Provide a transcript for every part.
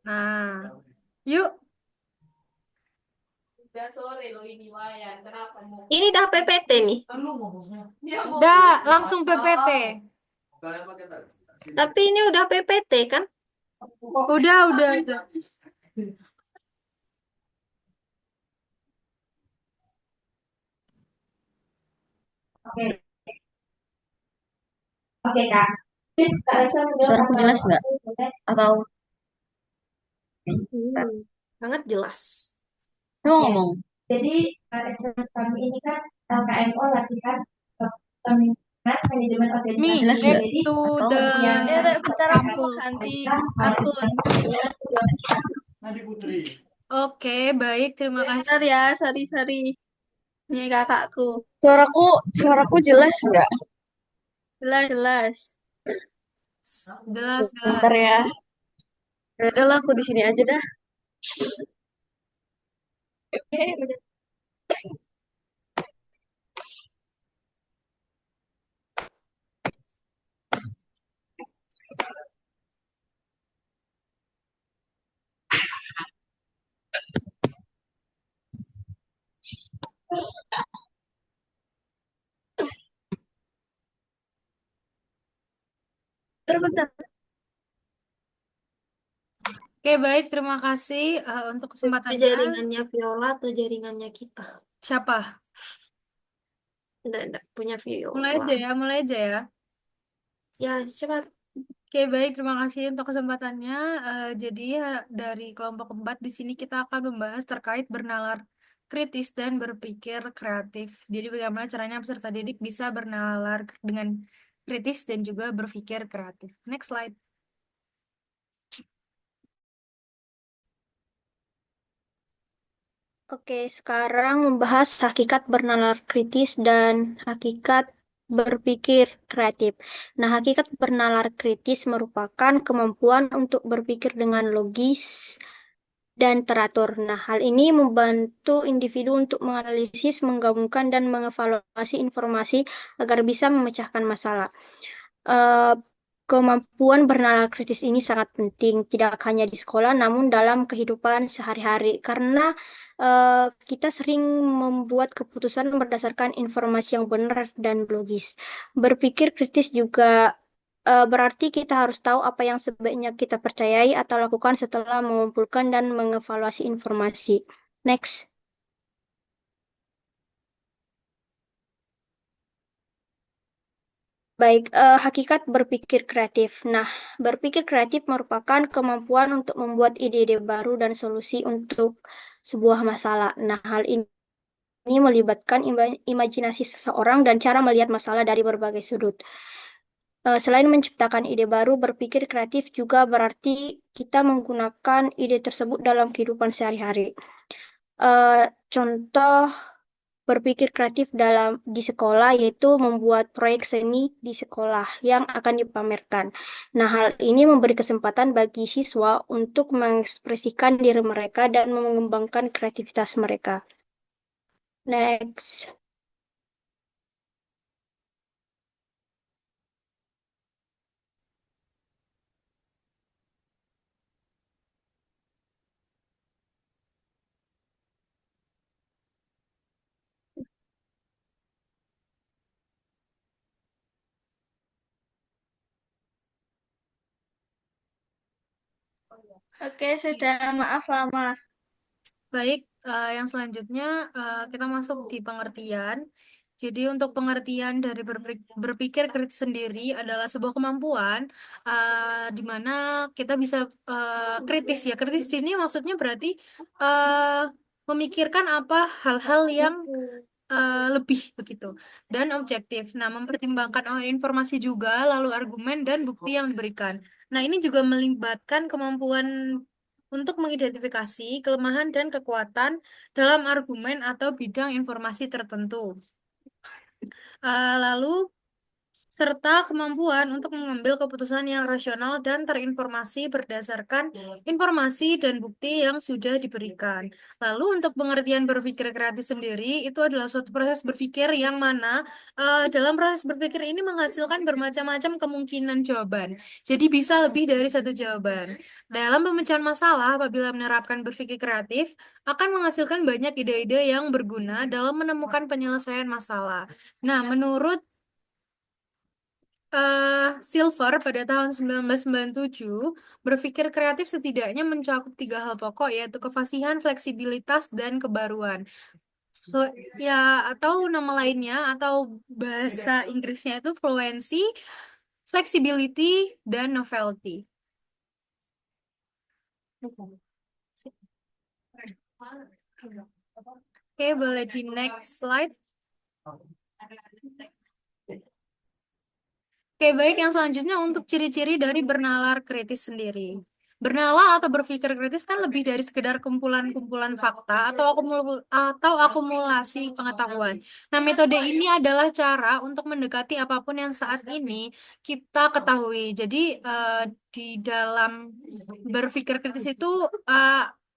Nah, yuk. Udah sore loh ini Wayan. Kenapa mau? Ini dah PPT nih. Dia mau Udah, langsung PPT. Tapi ini udah PPT kan? Udah. Oke, oke Kak. Kak Resa menjawab Suaraku atau jelas nggak? aku boleh? Atau Sangat jelas. kamu Ya. ngomong? Jadi eksersis kami ini kan LKMO latihan kepemimpinan manajemen Nih, organisasi. Jelas back nggak? Jadi to Atau the yang Rek, bentar aku example. ganti akun. Aisyah, Oke, baik. Terima Bentar kasih. ya, sorry. Ini kakakku. Suaraku jelas nggak? Jelas. Bentar Jelas. ya. Ya udahlah, aku di sini aja dah. Oke. Bentar. Oke, baik. Terima kasih untuk Itu kesempatannya. jaringannya Viola atau jaringannya kita? Siapa? Enggak punya Mulai Viola. aja ya, mulai aja ya. Ya, cepat. Oke, baik. Terima kasih untuk kesempatannya. Jadi dari kelompok keempat di sini kita akan membahas terkait bernalar kritis dan berpikir kreatif. Jadi bagaimana caranya peserta didik bisa bernalar dengan kritis dan juga berpikir kreatif. Next slide. Oke, sekarang membahas hakikat bernalar kritis dan hakikat berpikir kreatif. Nah, hakikat bernalar kritis merupakan kemampuan untuk berpikir dengan logis dan teratur. Nah, hal ini membantu individu untuk menganalisis, menggabungkan, dan mengevaluasi informasi agar bisa memecahkan masalah. Eh, Kemampuan bernalar kritis ini sangat penting, tidak hanya di sekolah, namun dalam kehidupan sehari-hari, karena kita sering membuat keputusan berdasarkan informasi yang benar dan logis. Berpikir kritis juga berarti kita harus tahu apa yang sebaiknya kita percayai atau lakukan setelah mengumpulkan dan mengevaluasi informasi. Next. Baik, hakikat berpikir kreatif. Nah, berpikir kreatif merupakan kemampuan untuk membuat ide-ide baru dan solusi untuk sebuah masalah. Nah, hal ini melibatkan imajinasi seseorang dan cara melihat masalah dari berbagai sudut. Selain menciptakan ide baru, berpikir kreatif juga berarti kita menggunakan ide tersebut dalam kehidupan sehari-hari. Contoh berpikir kreatif di sekolah yaitu membuat proyek seni di sekolah yang akan dipamerkan. Nah, hal ini memberi kesempatan bagi siswa untuk mengekspresikan diri mereka dan mengembangkan kreativitas mereka. Next. Oke, sudah maaf lama. Baik, yang selanjutnya kita masuk di pengertian. Jadi untuk pengertian dari berpikir kritis sendiri adalah sebuah kemampuan di mana kita bisa kritis ya. Kritis ini maksudnya berarti uh, memikirkan apa hal-hal yang lebih begitu dan objektif. Nah, mempertimbangkan informasi juga, lalu argumen dan bukti yang diberikan. Nah, ini juga melibatkan kemampuan untuk mengidentifikasi kelemahan dan kekuatan dalam argumen atau bidang informasi tertentu. Lalu serta kemampuan untuk mengambil keputusan yang rasional dan terinformasi berdasarkan informasi dan bukti yang sudah diberikan. Lalu untuk pengertian berpikir kreatif sendiri, itu adalah suatu proses berpikir yang mana dalam proses berpikir ini menghasilkan bermacam-macam kemungkinan jawaban. Jadi bisa lebih dari satu jawaban. Dalam pemecahan masalah, apabila menerapkan berpikir kreatif, akan menghasilkan banyak ide-ide yang berguna dalam menemukan penyelesaian masalah. Nah, menurut Silver pada tahun 1997, berpikir kreatif setidaknya mencakup tiga hal pokok, yaitu kefasihan, fleksibilitas, dan kebaruan. So, ya, atau nama lainnya, atau bahasa Inggrisnya itu fluency, flexibility, dan novelty. Oke, boleh di next slide. Oke, baik. Yang selanjutnya untuk ciri-ciri dari bernalar kritis sendiri. Bernalar atau berpikir kritis kan lebih dari sekedar kumpulan-kumpulan fakta atau akumulasi pengetahuan. Nah, metode ini adalah cara untuk mendekati apapun yang saat ini kita ketahui. Jadi, di dalam berpikir kritis itu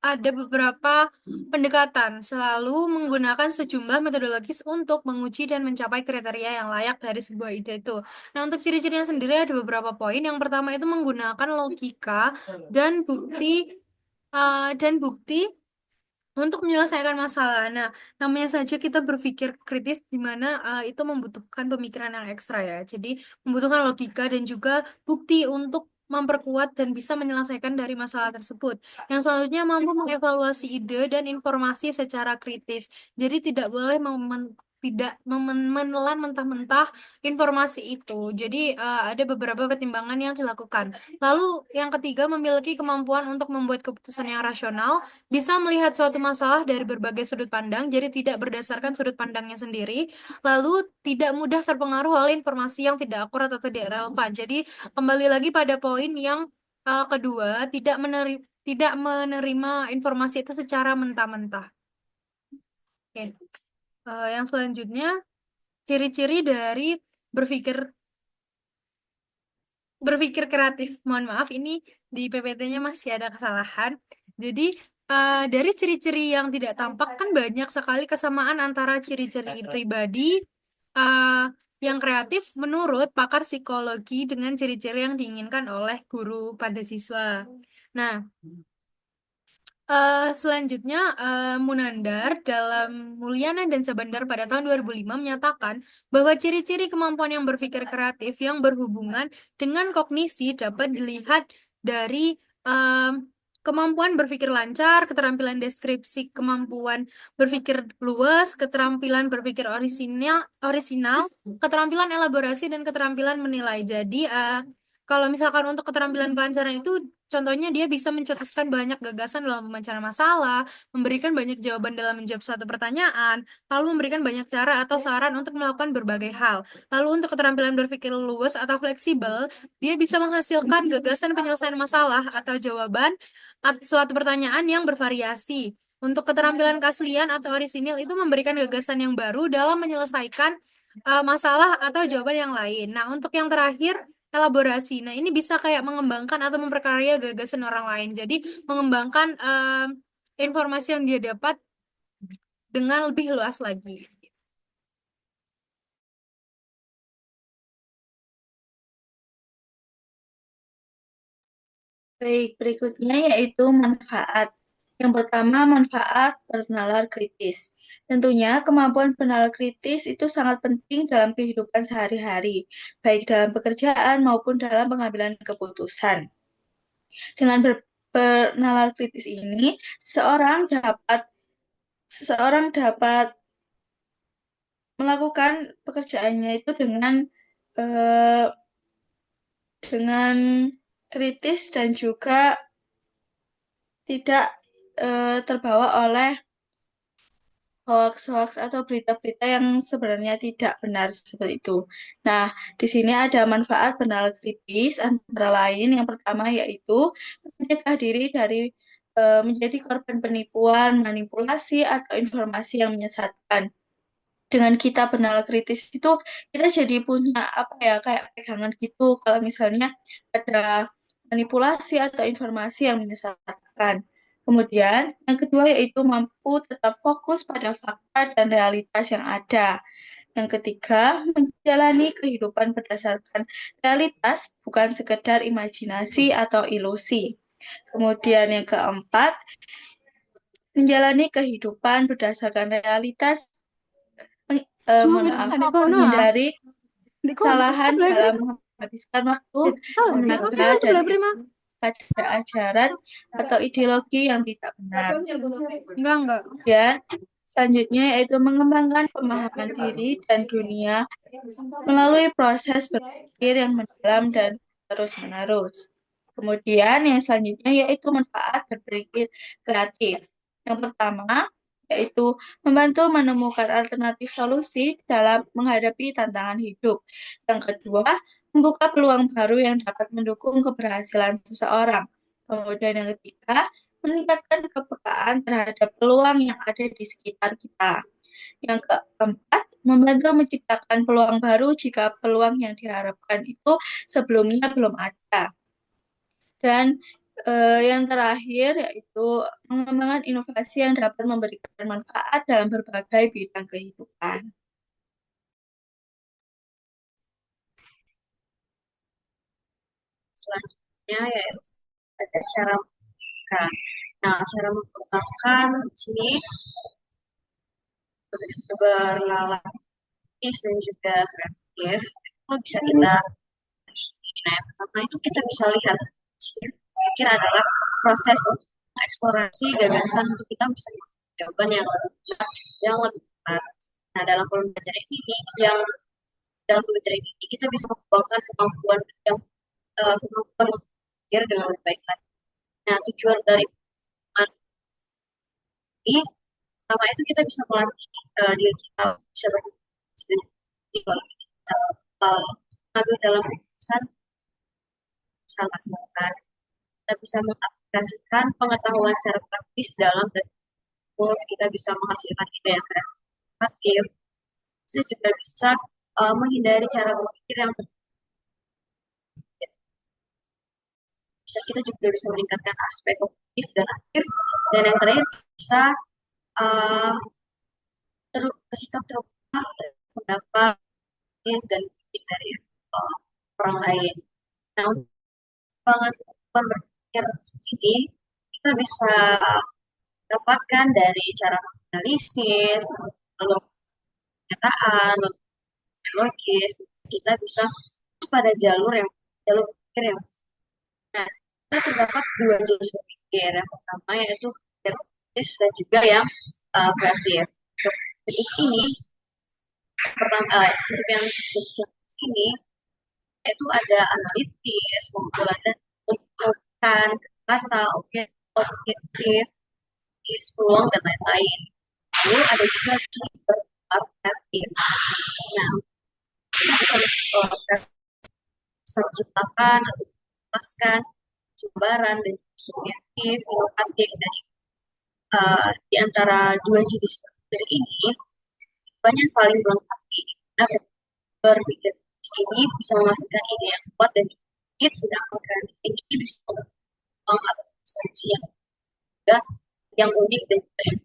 ada beberapa pendekatan, selalu menggunakan sejumlah metodologis untuk menguji dan mencapai kriteria yang layak dari sebuah ide itu. Nah, untuk ciri-cirinya sendiri ada beberapa poin. Yang pertama itu menggunakan logika dan bukti untuk menyelesaikan masalah. Nah, namanya saja kita berpikir kritis di mana itu membutuhkan pemikiran yang ekstra ya. Jadi, membutuhkan logika dan juga bukti untuk memperkuat dan bisa menyelesaikan dari masalah tersebut. Yang selanjutnya mampu mengevaluasi ide dan informasi secara kritis. Jadi, tidak boleh menelan mentah-mentah informasi itu. Jadi, ada beberapa pertimbangan yang dilakukan. Lalu, yang ketiga, memiliki kemampuan untuk membuat keputusan yang rasional, bisa melihat suatu masalah dari berbagai sudut pandang, jadi tidak berdasarkan sudut pandangnya sendiri, lalu tidak mudah terpengaruh oleh informasi yang tidak akurat atau tidak relevan. Jadi kembali lagi pada poin yang kedua, tidak menerima informasi itu secara mentah-mentah. Oke. Yang selanjutnya, ciri-ciri dari berpikir berpikir kreatif. Mohon maaf, ini di PPT-nya masih ada kesalahan. Jadi, dari ciri-ciri yang tidak tampak kan banyak sekali kesamaan antara ciri-ciri pribadi yang kreatif menurut pakar psikologi dengan ciri-ciri yang diinginkan oleh guru pada siswa. Nah, selanjutnya, Munandar dalam Mulyana dan Sabandar pada tahun 2005 menyatakan bahwa ciri-ciri kemampuan yang berpikir kreatif yang berhubungan dengan kognisi dapat dilihat dari kemampuan berpikir lancar, keterampilan deskripsi, kemampuan berpikir luas, keterampilan berpikir orisinal, keterampilan elaborasi, dan keterampilan menilai. Jadi, kalau misalkan untuk keterampilan kelancaran itu, contohnya dia bisa mencetuskan banyak gagasan dalam memecahan masalah, memberikan banyak jawaban dalam menjawab suatu pertanyaan, lalu memberikan banyak cara atau saran untuk melakukan berbagai hal. Lalu untuk keterampilan berpikir luas atau fleksibel, dia bisa menghasilkan gagasan penyelesaian masalah atau jawaban suatu pertanyaan yang bervariasi. Untuk keterampilan keaslian atau orisinil itu memberikan gagasan yang baru dalam menyelesaikan masalah atau jawaban yang lain. Nah, untuk yang terakhir, elaborasi. Nah, ini bisa kayak mengembangkan atau memperkaya gagasan orang lain. Jadi, mengembangkan informasi yang dia dapat dengan lebih luas lagi. Baik, berikutnya yaitu manfaat. Yang pertama, manfaat bernalar kritis. Tentunya kemampuan bernalar kritis itu sangat penting dalam kehidupan sehari-hari, baik dalam pekerjaan maupun dalam pengambilan keputusan. Dengan bernalar kritis ini, seseorang dapat melakukan pekerjaannya itu dengan kritis dan juga tidak terbawa oleh hoax-hoax atau berita-berita yang sebenarnya tidak benar seperti itu. Nah, di sini ada manfaat bernalar kritis antara lain. Yang pertama yaitu mencegah diri dari menjadi korban penipuan, manipulasi, atau informasi yang menyesatkan. dengan kita bernalar kritis itu kita jadi punya apa ya kayak pegangan gitu kalau misalnya ada manipulasi atau informasi yang menyesatkan. Kemudian yang kedua yaitu mampu tetap fokus pada fakta dan realitas yang ada. Yang ketiga, menjalani kehidupan berdasarkan realitas bukan sekedar imajinasi atau ilusi. Kemudian yang keempat, menjalani kehidupan berdasarkan realitas menghindari kesalahan dalam menghabiskan waktu, tenaga, dan pada ajaran atau ideologi yang tidak benar. Enggak. Ya, selanjutnya yaitu mengembangkan pemahaman diri dan dunia melalui proses berpikir yang mendalam dan terus-menerus. Kemudian yang selanjutnya yaitu manfaat berpikir kreatif. Yang pertama yaitu membantu menemukan alternatif solusi dalam menghadapi tantangan hidup. Yang kedua, membuka peluang baru yang dapat mendukung keberhasilan seseorang. Kemudian yang ketiga, meningkatkan kepekaan terhadap peluang yang ada di sekitar kita. Yang keempat, membantu menciptakan peluang baru jika peluang yang diharapkan itu sebelumnya belum ada. Dan yang terakhir yaitu mengembangkan inovasi yang dapat memberikan manfaat dalam berbagai bidang kehidupan. Selanjutnya yaitu ada cara mengembangkan. Nah, cara mengembangkan di sini bernalar kritis dan juga kreatif itu bisa kita. Nah, yang pertama itu kita bisa lihat pikir adalah proses untuk mengeksplorasi gagasan untuk kita bisa menemukan jawaban yang lebih tepat. Nah, dalam pembelajaran ini kita bisa mengembangkan kemampuan kemampuan untuk berpikir dengan lebih baik lagi. Nah, tujuan dari ini pertama itu kita bisa melatih diri kita bisa berpikir mengambil dalam keputusan masyarakat. Kita bisa mengaplikasikan pengetahuan secara praktis dalam goals, kita bisa menghasilkan ide yang kreatif. Kita juga bisa menghindari cara berpikir yang kita juga bisa meningkatkan aspek kognitif dan aktif, dan yang terakhir bisa bersikap terbuka pendapat dan dari orang lain. Nah, untuk pengembangan berpikir ini kita bisa dapatkan dari cara analisis, lalu pernyataan, logis. Kita bisa pada jalur berpikir yang. Nah, kita terdapat dua jenis berpikir. Yang pertama yaitu logis dan juga yang kreatif. Untuk ini pertama untuk yang ini itu ada analitis, pengumpulan dan mengumpulkan kata, objektif, peluang dan lain-lain. Lalu ada juga berpikir kreatif. Nah, kita bisa menciptakan atau melepaskan gambaran dan subjektif, inovatif dari di antara dua jenis berpikir ini banyak saling melengkapi. Nah, berpikir ini bisa menghasilkan ide yang kuat dan sedikit, sedangkan kreatif ini bisa membangun atau solusi yang unik dan juga yang.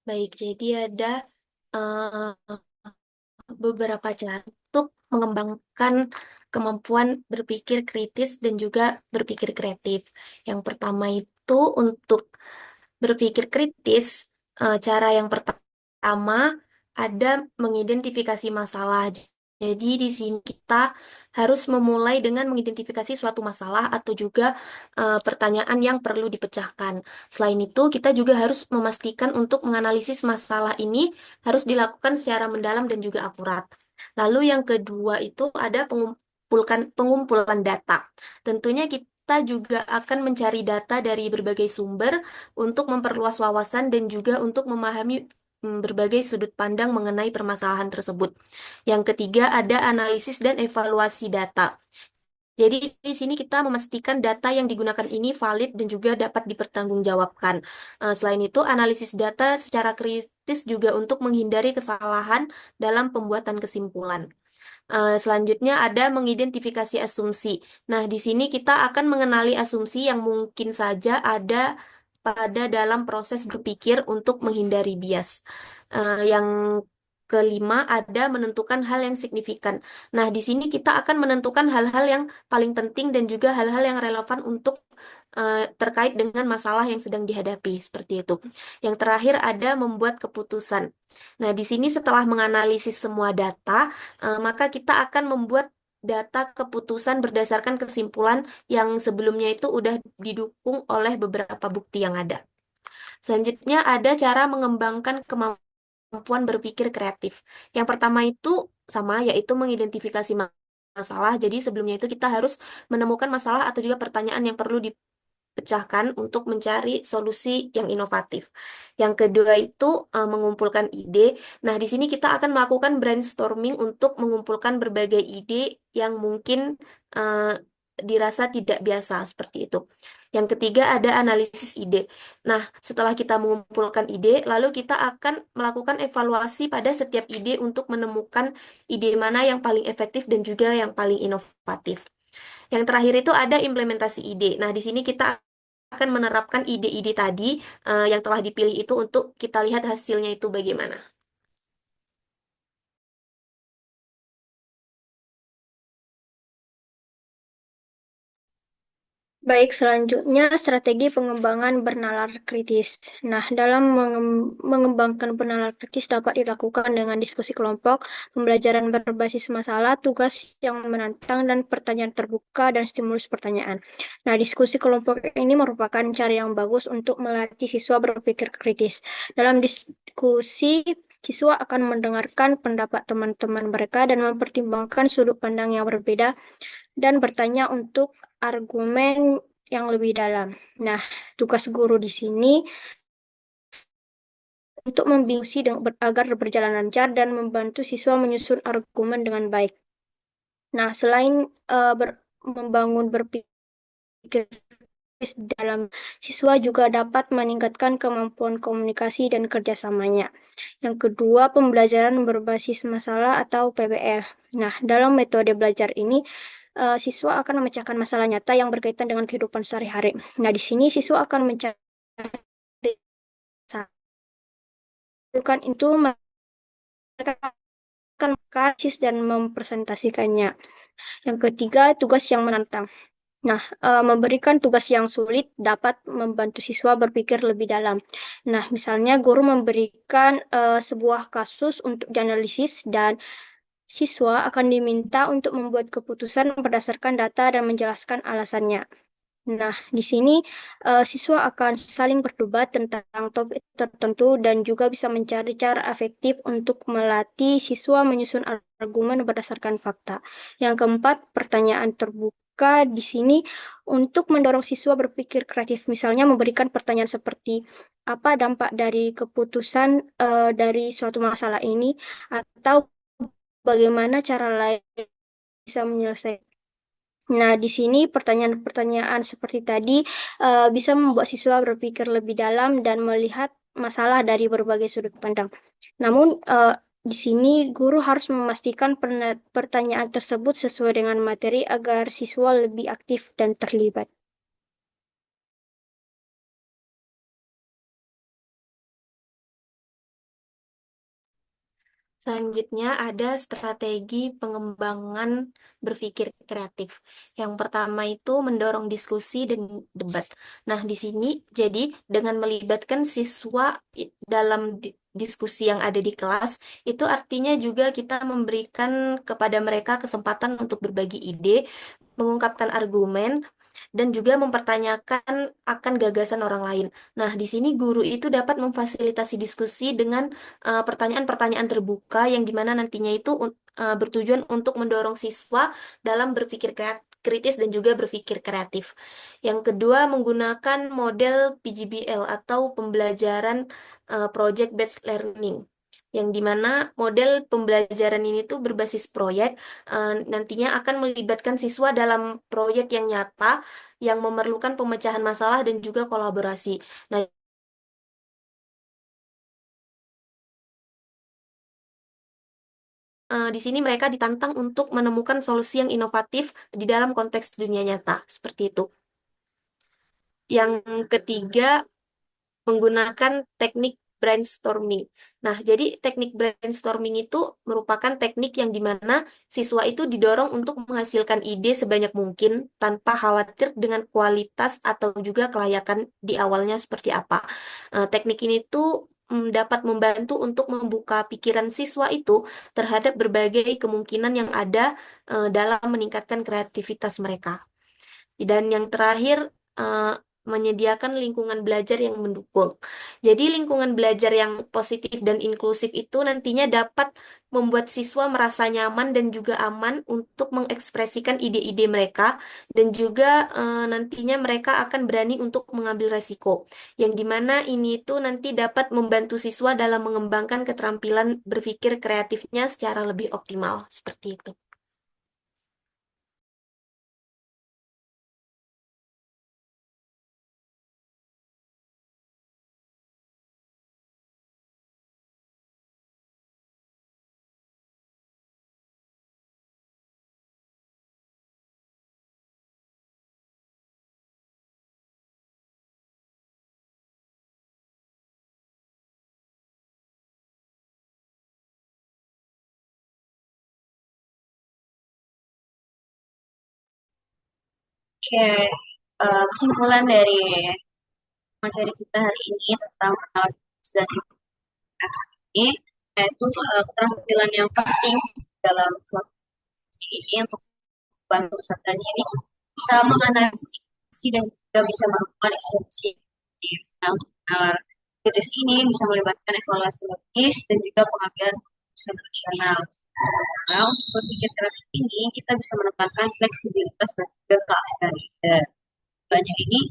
Baik, jadi ada beberapa cara untuk mengembangkan kemampuan berpikir kritis dan juga berpikir kreatif. Yang pertama itu untuk berpikir kritis, cara yang pertama ada mengidentifikasi masalah. Jadi di sini kita harus memulai dengan mengidentifikasi suatu masalah atau juga pertanyaan yang perlu dipecahkan. Selain itu, kita juga harus memastikan untuk menganalisis masalah ini harus dilakukan secara mendalam dan juga akurat. Lalu yang kedua itu ada pengumpulan data. Tentunya kita juga akan mencari data dari berbagai sumber untuk memperluas wawasan dan juga untuk memahami berbagai sudut pandang mengenai permasalahan tersebut. Yang ketiga ada analisis dan evaluasi data. Jadi di sini kita memastikan data yang digunakan ini valid dan juga dapat dipertanggungjawabkan. Selain itu, analisis data secara kritis juga untuk menghindari kesalahan dalam pembuatan kesimpulan. Selanjutnya ada mengidentifikasi asumsi. Nah, di sini kita akan mengenali asumsi yang mungkin saja ada pada dalam proses berpikir untuk menghindari bias. Yang kelima ada menentukan hal yang signifikan. Nah, di sini kita akan menentukan hal-hal yang paling penting dan juga hal-hal yang relevan untuk terkait dengan masalah yang sedang dihadapi, seperti itu. Yang terakhir ada membuat keputusan. Nah, di sini setelah menganalisis semua data, maka kita akan membuat data keputusan berdasarkan kesimpulan yang sebelumnya itu udah didukung oleh beberapa bukti yang ada. Selanjutnya ada cara mengembangkan kemampuan berpikir kreatif. Yang pertama itu sama, yaitu mengidentifikasi masalah. Jadi sebelumnya itu kita harus menemukan masalah atau juga pertanyaan yang perlu pecahkan untuk mencari solusi yang inovatif. Yang kedua itu mengumpulkan ide. Nah, di sini kita akan melakukan brainstorming untuk mengumpulkan berbagai ide yang mungkin eh, dirasa tidak biasa seperti itu. Yang ketiga ada analisis ide. Nah, setelah kita mengumpulkan ide, lalu kita akan melakukan evaluasi pada setiap ide untuk menemukan ide mana yang paling efektif dan juga yang paling inovatif. Yang terakhir itu ada implementasi ide. Nah, di sini kita akan menerapkan ide-ide tadi yang telah dipilih itu untuk kita lihat hasilnya itu bagaimana. Baik, selanjutnya strategi pengembangan bernalar kritis. Nah, dalam mengembangkan bernalar kritis dapat dilakukan dengan diskusi kelompok, pembelajaran berbasis masalah, tugas yang menantang, dan pertanyaan terbuka dan stimulus pertanyaan. Nah, diskusi kelompok ini merupakan cara yang bagus untuk melatih siswa berpikir kritis. Dalam diskusi, siswa akan mendengarkan pendapat teman-teman mereka dan mempertimbangkan sudut pandang yang berbeda dan bertanya untuk argumen yang lebih dalam. Nah, tugas guru di sini untuk membimbing agar berjalan lancar dan membantu siswa menyusun argumen dengan baik. Nah, selain membangun berpikir dalam, siswa juga dapat meningkatkan kemampuan komunikasi dan kerjasamanya. Yang kedua, pembelajaran berbasis masalah atau PBL. Nah, dalam metode belajar ini, siswa akan memecahkan masalah nyata yang berkaitan dengan kehidupan sehari-hari. Nah, di sini siswa akan mencari itu mereka akan mengkaji dan mempresentasikannya. Yang ketiga, tugas yang menantang. Nah, memberikan tugas yang sulit dapat membantu siswa berpikir lebih dalam. Nah, misalnya guru memberikan sebuah kasus untuk dianalisis dan siswa akan diminta untuk membuat keputusan berdasarkan data dan menjelaskan alasannya. Nah, di sini siswa akan saling berdebat tentang topik tertentu dan juga bisa mencari cara efektif untuk melatih siswa menyusun argumen berdasarkan fakta. Yang keempat, pertanyaan terbuka di sini untuk mendorong siswa berpikir kreatif. Misalnya memberikan pertanyaan seperti apa dampak dari keputusan dari suatu masalah ini, atau bagaimana cara lain bisa menyelesaikan. Nah, di sini pertanyaan-pertanyaan seperti tadi bisa membuat siswa berpikir lebih dalam dan melihat masalah dari berbagai sudut pandang. Namun, di sini guru harus memastikan pertanyaan tersebut sesuai dengan materi agar siswa lebih aktif dan terlibat. Selanjutnya ada strategi pengembangan berpikir kreatif. Yang pertama itu mendorong diskusi dan debat. Nah, di sini jadi dengan melibatkan siswa dalam diskusi yang ada di kelas, itu artinya juga kita memberikan kepada mereka kesempatan untuk berbagi ide, mengungkapkan argumen, dan juga mempertanyakan akan gagasan orang lain. Nah, di sini guru itu dapat memfasilitasi diskusi dengan pertanyaan-pertanyaan terbuka yang dimana nantinya itu bertujuan untuk mendorong siswa dalam berpikir kritis dan juga berpikir kreatif. Yang kedua, menggunakan model PGBL atau pembelajaran Project Based Learning. Yang dimana model pembelajaran ini tuh berbasis proyek, nantinya akan melibatkan siswa dalam proyek yang nyata, yang memerlukan pemecahan masalah dan juga kolaborasi. Nah, di sini mereka ditantang untuk menemukan solusi yang inovatif di dalam konteks dunia nyata, seperti itu. Yang ketiga, menggunakan teknik brainstorming. Nah, jadi teknik brainstorming itu merupakan teknik yang dimana siswa itu didorong untuk menghasilkan ide sebanyak mungkin tanpa khawatir dengan kualitas atau juga kelayakan di awalnya seperti apa. Teknik ini tuh dapat membantu untuk membuka pikiran siswa itu terhadap berbagai kemungkinan yang ada dalam meningkatkan kreativitas mereka. Dan yang terakhir, menyediakan lingkungan belajar yang mendukung. Jadi lingkungan belajar yang positif dan inklusif itu nantinya dapat membuat siswa merasa nyaman dan juga aman untuk mengekspresikan ide-ide mereka dan juga nantinya mereka akan berani untuk mengambil resiko. Yang dimana ini itu nanti dapat membantu siswa dalam mengembangkan keterampilan berpikir kreatifnya secara lebih optimal. Seperti itu. Oke, kesimpulan dari materi kita hari ini tentang analysis dan kreatif ini, yaitu keterampilan yang penting dalam suatu ini untuk membantu peserta ini bisa menganalisis informasi dan juga bisa melakukan eksekusi. Nah, untuk nalar kritis ini bisa melibatkan evaluasi logis dan juga pengambilan keputusan rasional. Nah, untuk berpikir kreatif ini, kita bisa menekankan fleksibilitas dan juga keaslian. Banyak ini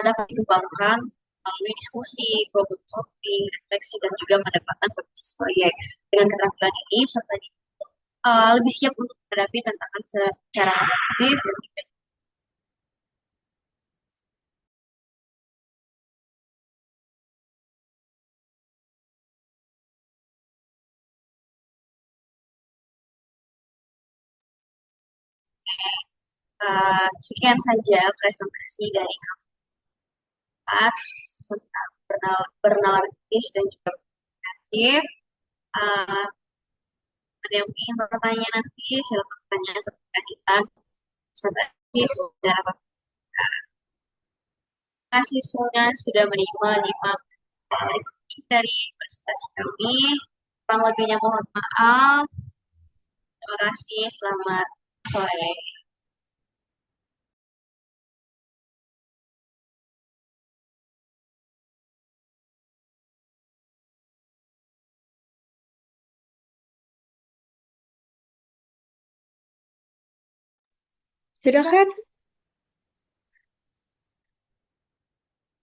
dapat dikembangkan melalui diskusi, problem solving, refleksi, dan juga mendapatkan berbasis proyek. Dengan keterampilan ini, peserta lebih siap untuk menghadapi tantangan secara aktif dan juga sekian saja presentasi dari Kak tentang bernalar kritis dan juga kreatif. Uh, ada yang ingin bertanya nanti, silakan bertanya ketika kita bisa bagi secara kasih semuanya sudah menerima 5 dari presentasi kami. Kurang lebihnya mohon maaf. Terima kasih. Selamat sore. Sudah kan?